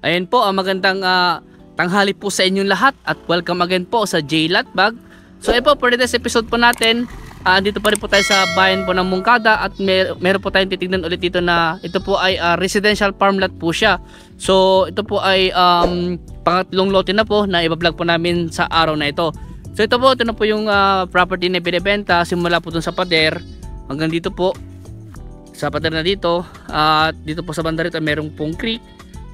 Ayan po, magandang tanghali po sa inyong lahat at welcome again po sa J-Lot Bag. So ito po, for this episode po natin, dito pa rin po tayo sa bayan po ng Moncada at meron po tayong titignan ulit dito na ito po ay residential farmland po siya. So ito po ay pangatlong lote na po na ibablog po namin sa araw na ito. So ito na po yung property na binibenta, simula po dun sa pader hanggang dito po sa pader na dito. At dito po sa banda rito merong pong creek,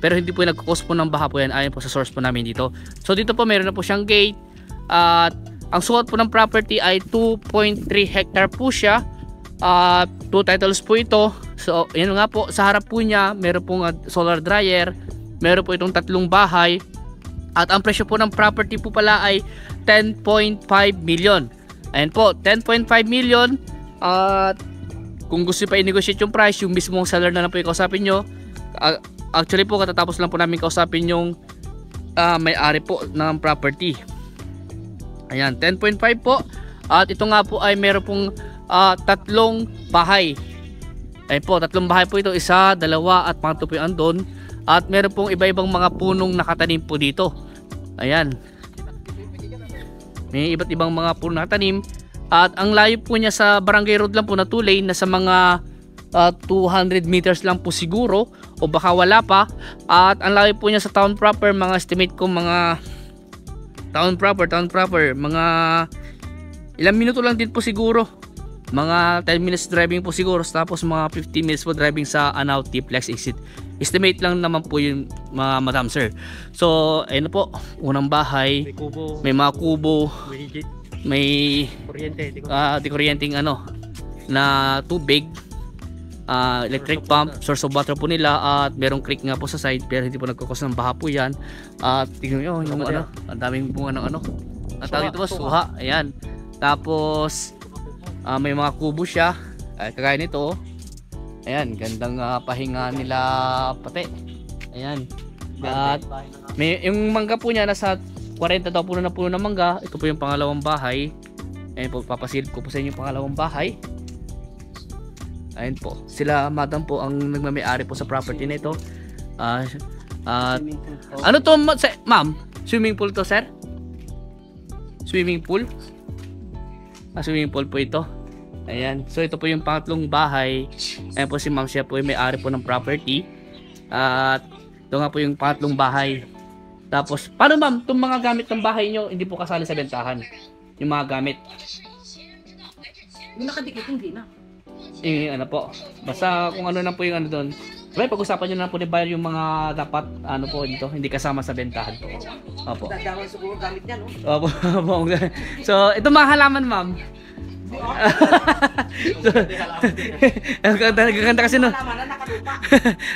pero hindi po nagkakos po ng baha po yan ayon po sa source po namin dito. So dito po meron na po siyang gate at ang sukat po ng property ay 2.3 hectare po siya. 2 titles po ito. So yun nga po, sa harap po niya meron pong solar dryer, meron po itong 3 bahay at ang presyo po ng property po pala ay 10.5 million. Ayan po, 10.5 million. At kung gusto pa i-negotiate yung price, yung mismong seller na lang po i-kausapin nyo. Actually po, katatapos lang po namin kausapin yung may-ari po ng property. Ayan, 10.5 po. At ito nga po ay meron pong 3 bahay. Ayan po, 3 bahay po ito. 1, 2 at pangatlo po yung andon. At meron pong iba-ibang mga punong nakatanim po dito. Ayan, may iba't ibang mga puno nakatanim. At ang layo po niya sa barangay road lang po na 2 lane, nasa mga 200 meters lang po siguro o baka wala pa. At ang layo po niya sa town proper, mga estimate ko mga town proper mga ilang minuto lang din po siguro, mga 10 minutes driving po siguro, tapos mga 15 minutes po driving sa Anao T-Plex exit. Estimate lang naman po yun mga madam sir. So ayun po, unang bahay, may kubo, may mga kubo, may kuryente, di kuryenteng na tubig, electric pump, source of water po nila, at merong creek nga po sa side pero hindi po nagkakos ng baha po yan. At tingnan nyo yung ang daming bunga ng ang tawag ito po, suha. Ayan, tapos may mga kubo siya, kagaya nito. Ayan, gandang pahinga nila pati. Ayan, at may, yung mangga po niya nasa 40 daw puno na puno ng mangga. Ito po yung pangalawang bahay. Ayan po, papasilip ko po sa inyo yung pangalawang bahay. Ayan po, sila madam po ang nagmamay-ari po sa property na ito. Ano to ma'am? Swimming pool to sir? Swimming pool? Swimming pool po ito. Ayan, so ito po yung pangatlong bahay. Ayan po si ma'am, siya po yung may-ari po ng property. At ito nga po yung pangatlong bahay. Tapos, paano ma'am, itong mga gamit ng bahay nyo hindi po kasali sa bentahan? Yung mga gamit yung nakadikit, hindi na. ano po, basta kung ano na po yung doon. Pag-usapan nyo na po ni Bayer yung mga dapat po dito, hindi kasama sa bentahan po. Opo. Dadamang siguro gamit niya, no? Opo. So, ito mga halaman ma'am. Nagkakanta kasi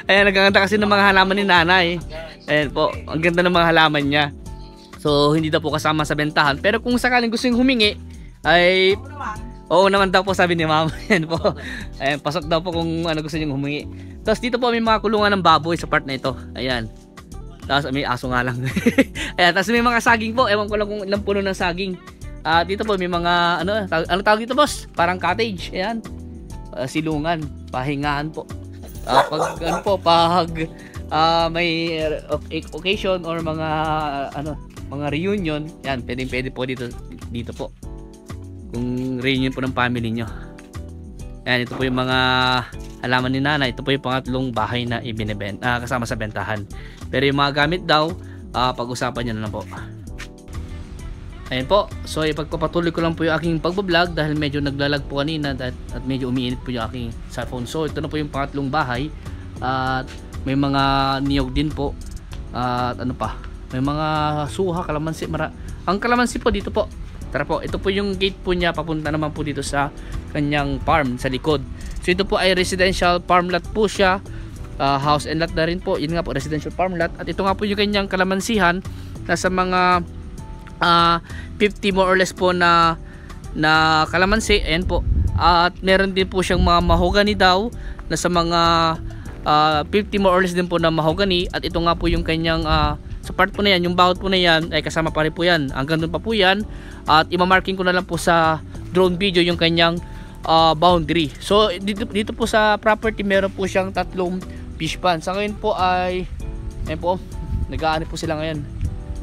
ayan, nagkakanta kasi ng mga halaman ni nanay. Ayan po, ang ganda ng mga halaman niya. So hindi daw po kasama sa bentahan, pero kung sakaling gusto yung humingi ay oo naman daw po, sabi ni ma'am. Ayan po, ayan, pasok daw po kung gusto nyo humingi. Tapos dito po may mga kulungan ng baboy sa part na ito. Ayan, tapos may aso nga lang. Ayan, tapos may mga saging po, ewan ko lang kung ilang puno ng saging. Dito po may mga ano tawag dito boss? Parang cottage. Ayan. Silungan, pahingahan po. Pag may occasion or mga mga reunion, yan, pwede po dito po. Kung reunion po ng family nyo. Ayan, ito po yung mga halaman ni nanay. Ito po yung pangatlong bahay na ibinebenta kasama sa bentahan. Pero yung mga gamit daw, pag-usapan nyo na lang po. Ayan po, so ipagpapatuloy ko lang po yung aking pagbablog dahil medyo naglalag po kanina at medyo umiinit po yung aking cellphone. So ito na po yung pangatlong bahay at may mga niyog din po at may mga suha, kalamansi. Ang kalamansi po dito po. Tara po, ito po yung gate po niya, papunta naman po dito sa kanyang farm sa likod. So ito po ay residential farm lot po siya, house and lot na rin po. Yun nga po, residential farm lot. At ito nga po yung kanyang kalamansihan, nasa mga 50 more or less po na kalamansi. Ayan po, at meron din po siyang mga mahogany daw, nasa mga 50 more or less din po na mahogany. At ito nga po yung kanyang sa part po na yan, yung bawat po na yan ay kasama pa rin po yan, hanggang doon pa po yan. At imamarking ko na lang po sa drone video yung kanyang boundary. So dito po sa property meron po siyang 3 fish pond. Sa ngayon po ay ayun po, nag-aani po sila ngayon.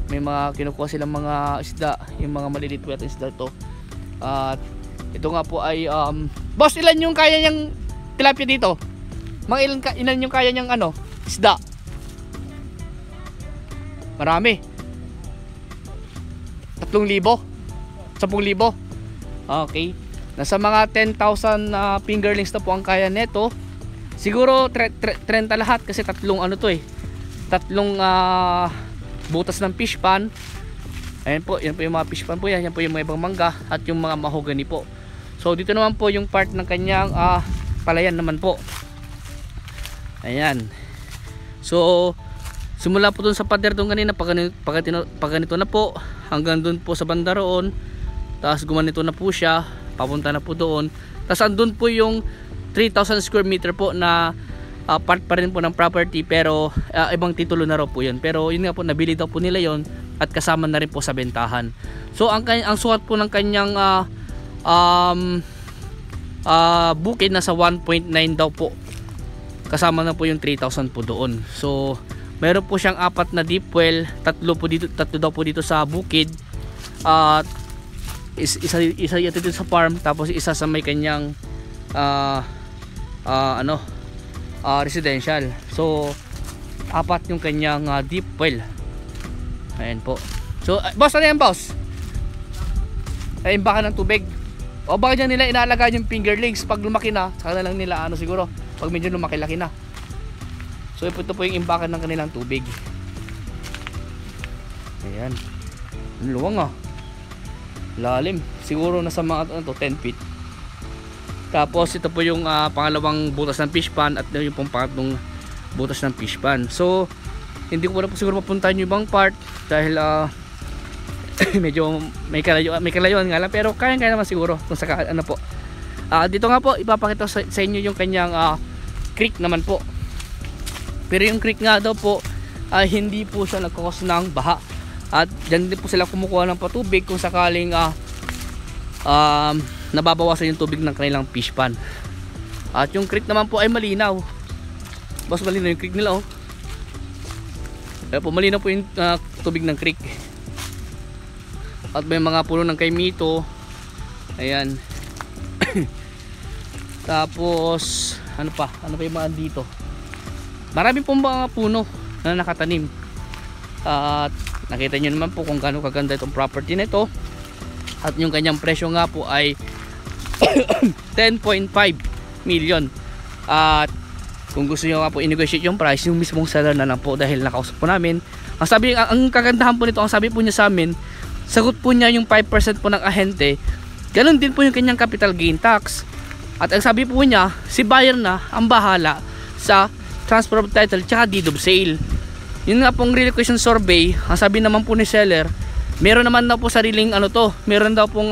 May mga kinukuha silang mga isda, yung mga maliliit po yata isda to. At ito nga po ay boss, ilan yung kaya niyang tilapia dito? Mga ilan yung kaya niyang ano, isda? Marami. 3,000? 10,000? Okay. Nasa mga 10,000 fingerlings na po ang kaya neto. Siguro 30 lahat kasi tatlong ano to eh. Tatlong butas ng fish pan. Ayan po, yan po yung mga fish pan po yan. Yan po yung mga ibang mangga at yung mga mahogany po. So dito naman po yung part ng kanyang palayan naman po. Ayan. So simula po dun sa pader dun kanina pag ganito na po hanggang dun po sa banda roon. Tapos gumanito na po siya, papunta na po doon. Tapos andun po yung 3,000 square meter po na part pa rin po ng property, pero ibang titulo na raw po yun. Pero yun nga po, nabili daw po nila yon at kasama na rin po sa bentahan. So ang sukat po ng kanyang bukid nasa 1.9 daw po, kasama na po yung 3,000 po doon. So meron po siyang 4 na deep well, 3 daw po dito sa bukid at isa dito sa farm, tapos isa sa may kanyang residential. So 4 yung kanyang deep well. Ayan po. So boss, ano yan boss? Ay baka ng tubig. O baka dyan nila inaalagaan yung fingerlings. Pag lumaki na, saka na lang nila siguro pag medyo lumaki-laki na. So ito po yung imbakan ng kanilang tubig. Ayan. Ang luwang lalim. Siguro nasa mga 10 feet. Tapos ito po yung pangalawang butas ng fish pan at yung pong pangatlong butas ng fish pan. So hindi ko na po siguro mapuntahan yung ibang part dahil medyo may kalayuan nga lang, pero kaya naman siguro kung saka ano po. Dito nga po ipapakita sa inyo yung kanyang creek naman po. Pero yung creek nga daw po hindi po siya nagkakos ng baha. At dyan din po sila kumukuha ng patubig kung sakaling nababawasan yung tubig ng kanilang fish pan. At yung creek naman po ay malinaw. Boss, malinaw yung creek nila Kaya po malinaw po yung tubig ng creek. At may mga puno ng kaimito. Ayan. Tapos ano pa yung mga dito? Marami pong mga puno na nakatanim. At nakita nyo naman po kung gaano kaganda itong property nito. At yung kanyang presyo nga po ay 10.5 million. At kung gusto nyo nga po i-negotiate yung price, yung mismong seller na lang po, dahil nakausap po namin. Ang kagandahan po nito, ang sabi po niya sa amin, sagot po niya yung 5% po ng ahente. Ganon din po yung kanyang capital gain tax. At ang sabi po niya, si buyer na ang bahala sa transfer of title tsaka deed of sale. Yun nga pong relocation survey, ang sabi naman po ni seller, meron naman daw po sariling meron daw pong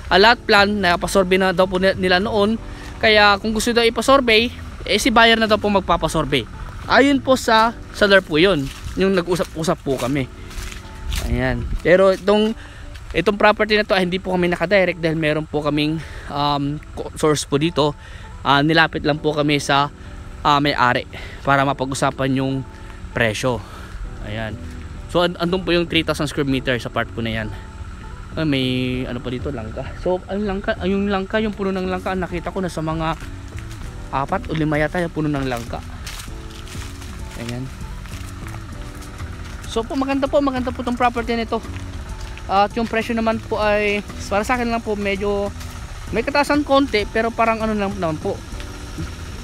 lot plan na pasurvey na daw po nila noon. Kaya kung gusto daw ipasurvey, si buyer na daw po magpapasurvey. Ayun po sa seller po yun, yung nag-usap-usap po kami. Ayan. Pero itong property na to hindi po kami nakadirect dahil meron po kaming source po dito. Nilapit lang po kami sa may-ari para mapag-usapan yung presyo. Ayan. So andun po yung 3,000 square meter sa part po na yan. May ano pa dito, langka. So yung langka, yung puno ng langka, nakita ko na sa mga 4 o 5 yata yung puno ng langka. Ayan. So maganda po tong property nito. At yung presyo naman po ay para sa akin lang po medyo may kataasan konti, pero parang ano lang naman po.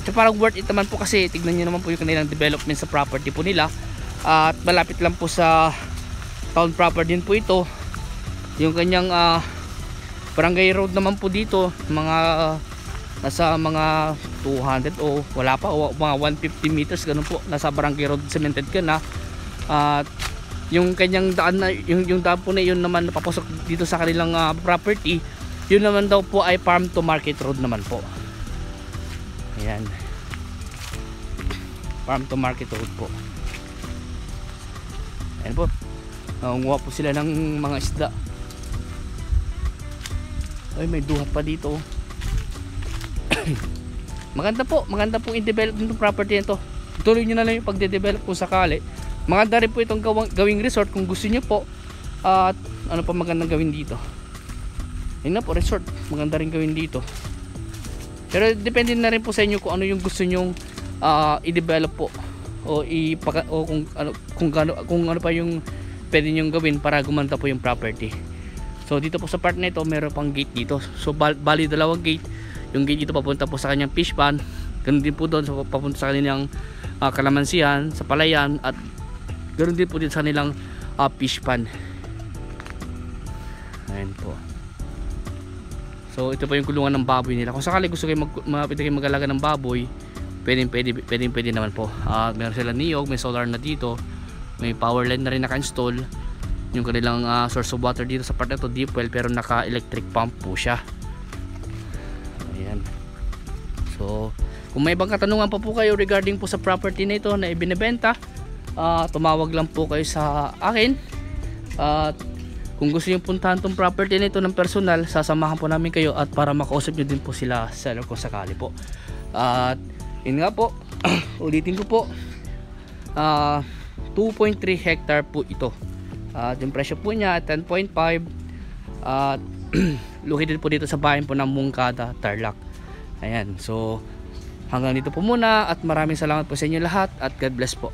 So parang worth it naman po kasi tignan niyo naman po yung kanilang development sa property po nila. At malapit lang po sa town proper din po ito. Yung kanyang barangay road naman po dito, mga nasa mga 200 o wala pa o mga 150 meters ganun po, nasa barangay road, cemented ka na. At yung kanyang daan na yung daan po na yun naman napapasok dito sa kanilang property, yun naman daw po ay farm to market road naman po. Ayan, farm to market road po. Ayan po, nangunguha po sila ng mga isda. Ay, may duhat pa dito. Maganda po i-develop ng property nito. Tuloy nyo na lang yung pagde-develop kung sakali. maganda rin po itong gawing resort kung gusto nyo po. At ano pa magandang gawin dito? Yun na po, resort. Maganda rin gawin dito. Pero depende na rin po sa inyo kung ano yung gusto nyong i-develop po. O kung ano pa yung pwede nyong gawin para gumanda po yung property. So dito po sa part na ito, meron pang gate dito. So bali dalawang gate. Yung gate dito papunta po sa kanyang fish pond. Ganun din po doon, so papunta sa kanilang kalamansihan, sa palayan, at ganoon din po din sa kanilang fish pond. Ayan po. So ito po yung kulungan ng baboy nila. Kung sakali gusto kayo mag-alaga ng baboy, pwede naman po. Meron sila niyog, may solar na dito, may power line na rin naka-install. Yung kanilang source of water dito sa part na to, deep well, pero naka-electric pump po siya. Ayan. So kung may ibang katanungan pa po kayo regarding po sa property na ito na ibinebenta, tumawag lang po kayo sa akin. At kung gusto nyo puntahan tong property na ito ng personal, sasamahan po namin kayo at para makausap nyo din po sila seller kung sakali po. At yun nga po, ulitin ko po, 2.3 hectare po ito. At yung presyo po niya 10.5. At located po dito sa bayan po ng Mungkada, Tarlac. Ayan, so hanggang dito po muna at maraming salamat po sa inyo lahat at God bless po.